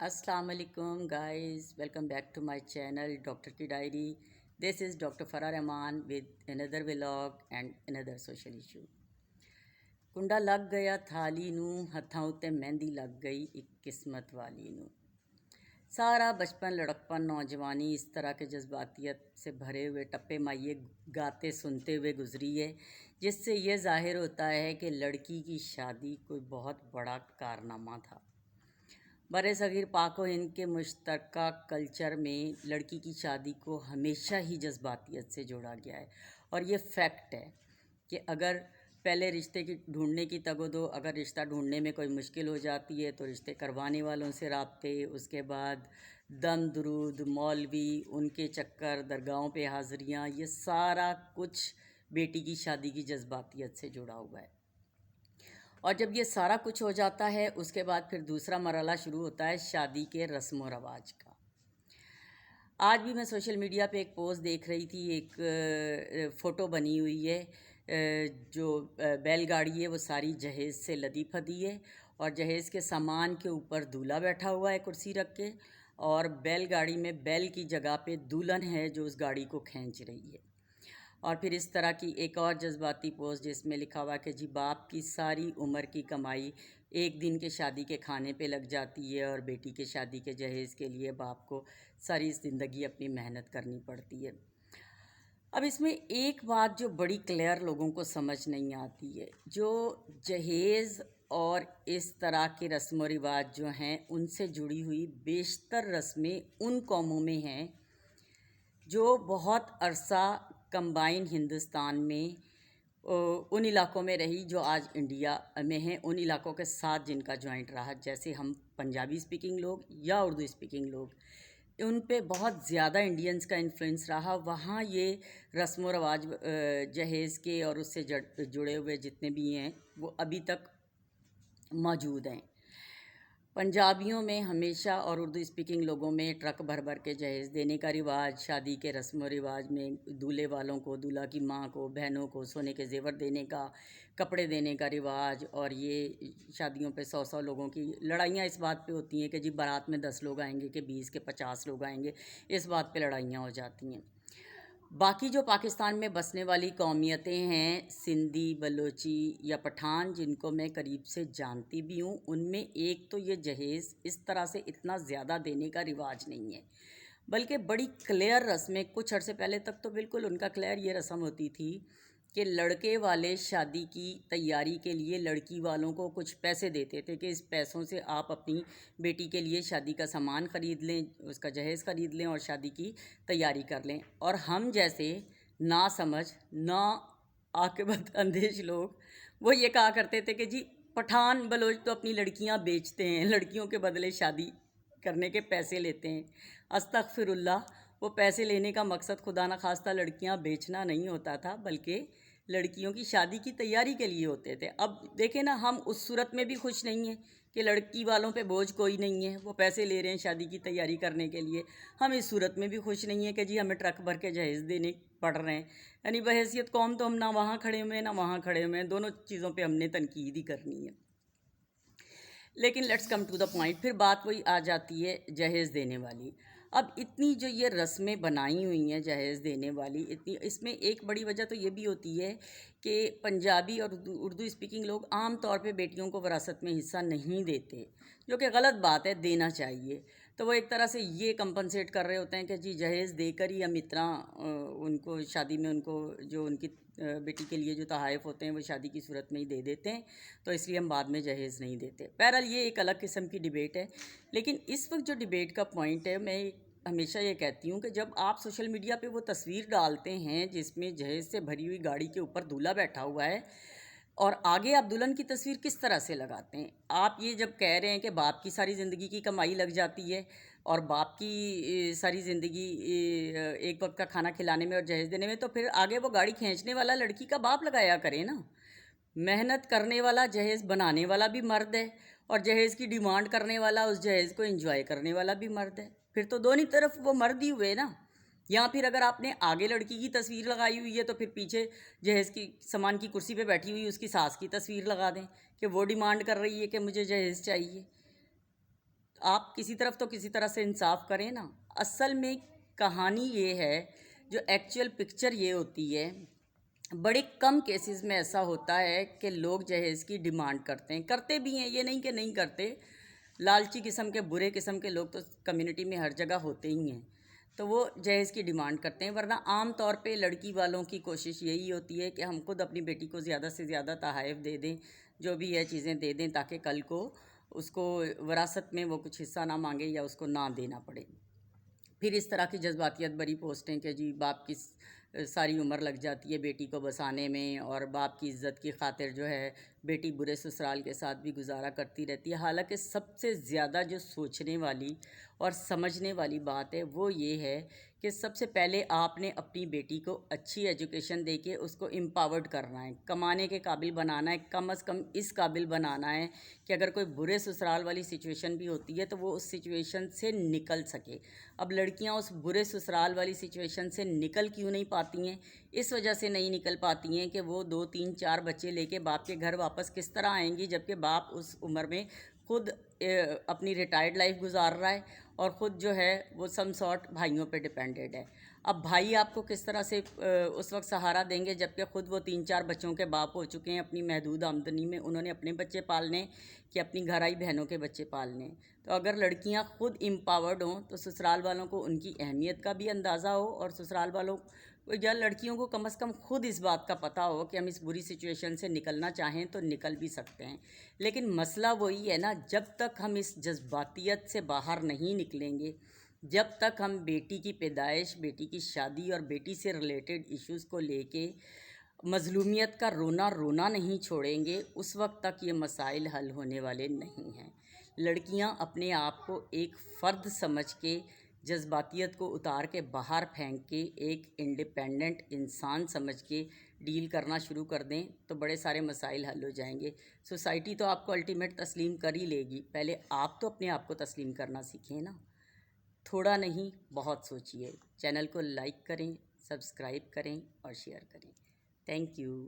Assalamu alaikum guys, welcome back to my channel Doctor Ki Diary. This is Dr. Farah Rahman with another vlog and another social issue. ਕੁੰਡਾ ਲੱਗ ਗਿਆ ਥਾਲੀ ਨੂੰ, ਹੱਥਾਂ ਉੱਤੇ ਮਹਿੰਦੀ ਲੱਗ ਗਈ ਇੱਕ किस्मत वाली ਨੂੰ। सारा बचपन लड़कपन नौजवानी इस तरह के जज्बातियत से भरे हुए टप्पे माइये गाते सुनते हुए गुजरी है, जिससे ये ज़ाहिर होता है कि लड़की की शादी कोई बहुत बड़ा कारनामा था। बरसगीर पाक व हिंद के मुश्तरका कल्चर में लड़की की शादी को हमेशा ही जज्बातियत से जोड़ा गया है, और ये फैक्ट है कि अगर पहले रिश्ते की ढूंढने की तगोदो, अगर रिश्ता ढूंढने में कोई मुश्किल हो जाती है तो रिश्ते करवाने वालों से राब्ते, उसके बाद दम दुरूद, मौलवी, उनके चक्कर, दरगाहों पे हाज़िरियाँ, ये सारा कुछ बेटी की शादी की जज्बातियत से जुड़ा हुआ है। और जब ये सारा कुछ हो जाता है, उसके बाद फिर दूसरा मरहला शुरू होता है शादी के रस्म व रवाज का। आज भी मैं सोशल मीडिया पे एक पोस्ट देख रही थी, एक फ़ोटो बनी हुई है, जो बैलगाड़ी है वो सारी जहेज़ से लदी फदी है, और जहेज़ के सामान के ऊपर दूल्हा बैठा हुआ है कुर्सी रख के, और बैलगाड़ी में बैल की जगह पे दुल्हन है जो उस गाड़ी को खींच रही है। और फिर इस तरह की एक और जज्बाती पोस्ट जिसमें लिखा हुआ कि जी बाप की सारी उम्र की कमाई एक दिन के शादी के खाने पे लग जाती है, और बेटी के शादी के जहेज़ के लिए बाप को सारी ज़िंदगी अपनी मेहनत करनी पड़ती है। अब इसमें एक बात जो बड़ी क्लियर लोगों को समझ नहीं आती है, जो जहेज़ और इस तरह के रस्म व रिवाज जो हैं उनसे जुड़ी हुई बेशतर रस्में उन कौमों में हैं जो बहुत अरसा कंबाइन हिंदुस्तान में उन इलाक़ों में रही जो आज इंडिया में हैं, उन इलाक़ों के साथ जिनका जॉइंट रहा, जैसे हम पंजाबी स्पीकिंग लोग या उर्दू स्पीकिंग लोग, उन पे बहुत ज़्यादा इंडियंस का इन्फ्लुएंस रहा। वहाँ ये रस्म व रवाज जहेज़ के और उससे जुड़े हुए जितने भी हैं वो अभी तक मौजूद हैं। पंजाबियों में हमेशा और उर्दू स्पीकिंग लोगों में ट्रक भर भर के जहेज़ देने का रिवाज, शादी के रस्म व रिवाज में दूल्हे वालों को, दूल्हा की माँ को, बहनों को सोने के ज़ेवर देने का, कपड़े देने का रिवाज, और ये शादियों पे 100-100 लोगों की लड़ाइयाँ इस बात पे होती हैं कि जी बारात में 10 लोग आएंगे कि 20 के 50 लोग आएंगे, इस बात पे लड़ाइयाँ हो जाती हैं। बाकी जो पाकिस्तान में बसने वाली कौमियतें हैं, सिंधी, बलोची या पठान, जिनको मैं करीब से जानती भी हूँ, उनमें एक तो ये जहेज़ इस तरह से इतना ज़्यादा देने का रिवाज नहीं है, बल्कि बड़ी क्लियर रस्में, कुछ अर्से पहले तक तो बिल्कुल उनका क्लियर ये रस्म होती थी कि लड़के वाले शादी की तैयारी के लिए लड़की वालों को कुछ पैसे देते थे कि इस पैसों से आप अपनी बेटी के लिए शादी का सामान ख़रीद लें, उसका जहेज़ ख़रीद लें और शादी की तैयारी कर लें। और हम जैसे ना समझ, ना आक़िबत अंदेश लोग वो ये कहा करते थे कि जी पठान बलोच तो अपनी लड़कियां बेचते हैं, लड़कियों के बदले शादी करने के पैसे लेते हैं। अस्तगफिरुल्लाह, वो पैसे लेने का मकसद खुदा न खास्ता लड़कियां बेचना नहीं होता था, बल्कि लड़कियों की शादी की तैयारी के लिए होते थे। अब देखें ना, हम उस सूरत में भी खुश नहीं हैं कि लड़की वालों पे बोझ कोई नहीं है, वो पैसे ले रहे हैं शादी की तैयारी करने के लिए। हम इस सूरत में भी खुश नहीं हैं कि जी हमें ट्रक भर के जहेज़ देने पड़ रहे हैं। यानी बहैसियत कौम तो हम ना वहाँ खड़े हुए हैं ना वहाँ खड़े हुए हैं, दोनों चीज़ों पे हमने तनकीद ही करनी है। लेकिन let's come to the point, फिर बात वही आ जाती है जहेज़ देने वाली। अब इतनी जो ये रस्में बनाई हुई हैं जहेज़ देने वाली, इतनी, इसमें एक बड़ी वजह तो ये भी होती है कि पंजाबी और उर्दू स्पीकिंग लोग आम तौर पे बेटियों को विरासत में हिस्सा नहीं देते, जो कि गलत बात है, देना चाहिए। तो वो एक तरह से ये कंपनसेट कर रहे होते हैं कि जी जहेज़ देकर ही हम इतना उनको शादी में, उनको जो उनकी बेटी के लिए जो तोहफ़े होते हैं वो शादी की सूरत में ही दे देते हैं, तो इसलिए हम बाद में जहेज़ नहीं देते। बहरहाल ये एक अलग किस्म की डिबेट है। लेकिन इस वक्त जो डिबेट का पॉइंट है, मैं हमेशा ये कहती हूँ कि जब आप सोशल मीडिया पे वो तस्वीर डालते हैं जिसमें जहेज़ से भरी हुई गाड़ी के ऊपर दूल्हा बैठा हुआ है, और आगे आप दुल्हन की तस्वीर किस तरह से लगाते हैं? आप ये जब कह रहे हैं कि बाप की सारी ज़िंदगी की कमाई लग जाती है और बाप की सारी ज़िंदगी एक वक्त का खाना खिलाने में और जहेज़ देने में, तो फिर आगे वो गाड़ी खींचने वाला लड़की का बाप लगाया करे ना। मेहनत करने वाला, जहेज़ बनाने वाला भी मर्द है, और जहेज़ की डिमांड करने वाला, उस जहेज़ को एंजॉय करने वाला भी मर्द है। फिर तो दोनों तरफ वो मर्द ही हुए ना। या फिर अगर आपने आगे लड़की की तस्वीर लगाई हुई है तो फिर पीछे जहेज़ की सामान की कुर्सी पे बैठी हुई उसकी सास की तस्वीर लगा दें कि वो डिमांड कर रही है कि मुझे जहेज़ चाहिए। آپ کسی طرف تو کسی طرح سے انصاف کریں نا. اصل میں کہانی یہ ہے، جو ایکچوئل پکچر یہ ہوتی ہے، بڑے کم کیسز میں ایسا ہوتا ہے کہ لوگ جہیز کی ڈیمانڈ کرتے بھی ہیں، یہ نہیں کہ نہیں کرتے. لالچی قسم کے برے قسم کے لوگ تو کمیونٹی میں ہر جگہ ہوتے ہی ہیں، تو وہ جہیز کی ڈیمانڈ کرتے ہیں. ورنہ عام طور پہ لڑکی والوں کی کوشش یہی ہوتی ہے کہ ہم خود اپنی بیٹی کو زیادہ سے زیادہ تحائف دے دیں، جو بھی ہے چیزیں دے دیں، تاکہ کل کو اس کو وراثت میں وہ کچھ حصہ نہ مانگے یا اس کو نہ دینا پڑے. پھر اس طرح کی جذباتیت بری پوسٹیں کہ جی باپ کی ساری عمر لگ جاتی ہے بیٹی کو بسانے میں، اور باپ کی عزت کی خاطر جو ہے بیٹی برے سسرال کے ساتھ بھی گزارا کرتی رہتی ہے. حالانکہ سب سے زیادہ جو سوچنے والی اور سمجھنے والی بات ہے وہ یہ ہے کہ سب سے پہلے آپ نے اپنی بیٹی کو اچھی ایجوکیشن دے کے اس کو امپاورڈ کرنا ہے، کمانے کے قابل بنانا ہے، کم از کم اس قابل بنانا ہے کہ اگر کوئی برے سسرال والی سچویشن بھی ہوتی ہے تو وہ اس سچویشن سے نکل سکے. اب لڑکیاں اس برے سسرال والی سچویشن سے نکل کیوں نہیں پاتی ہیں؟ اس وجہ سے نہیں نکل پاتی ہیں کہ وہ 2 3 4 بچے لے کے باپ کے گھر واپس کس طرح آئیں گی، جبکہ باپ اس عمر میں خود اپنی ریٹائرڈ لائف گزار رہا ہے اور خود جو ہے وہ سم سارٹ بھائیوں پہ ڈپینڈڈ ہے. اب بھائی آپ کو کس طرح سے اس وقت سہارا دیں گے جبکہ خود وہ 3 4 بچوں کے باپ ہو چکے ہیں. اپنی محدود آمدنی میں انہوں نے اپنے بچے پالنے کہ اپنی گھر آئی بہنوں کے بچے پالنے. تو اگر لڑکیاں خود امپاورڈ ہوں تو سسرال والوں کو ان کی اہمیت کا بھی اندازہ ہو، اور سسرال والوں یا لڑکیوں کو کم از کم خود اس بات کا پتہ ہو کہ ہم اس بری سچویشن سے نکلنا چاہیں تو نکل بھی سکتے ہیں. لیکن مسئلہ وہی ہے نا، جب تک ہم اس جذباتیت سے باہر نہیں نکلیں گے، جب تک ہم بیٹی کی پیدائش، بیٹی کی شادی اور بیٹی سے ریلیٹڈ ایشوز کو لے کے مظلومیت کا رونا نہیں چھوڑیں گے، اس وقت تک یہ مسائل حل ہونے والے نہیں ہیں. لڑکیاں اپنے آپ کو ایک فرد سمجھ کے، جذباتیت کو اتار کے باہر پھینک کے ایک انڈیپینڈنٹ انسان سمجھ کے ڈیل کرنا شروع کر دیں تو بڑے سارے مسائل حل ہو جائیں گے. سوسائٹی تو آپ کو الٹیمیٹ تسلیم کر ہی لے گی، پہلے آپ تو اپنے آپ کو تسلیم کرنا سیکھیں نا. تھوڑا نہیں، بہت سوچیے. چینل کو لائک کریں، سبسکرائب کریں اور شیئر کریں. Thank you.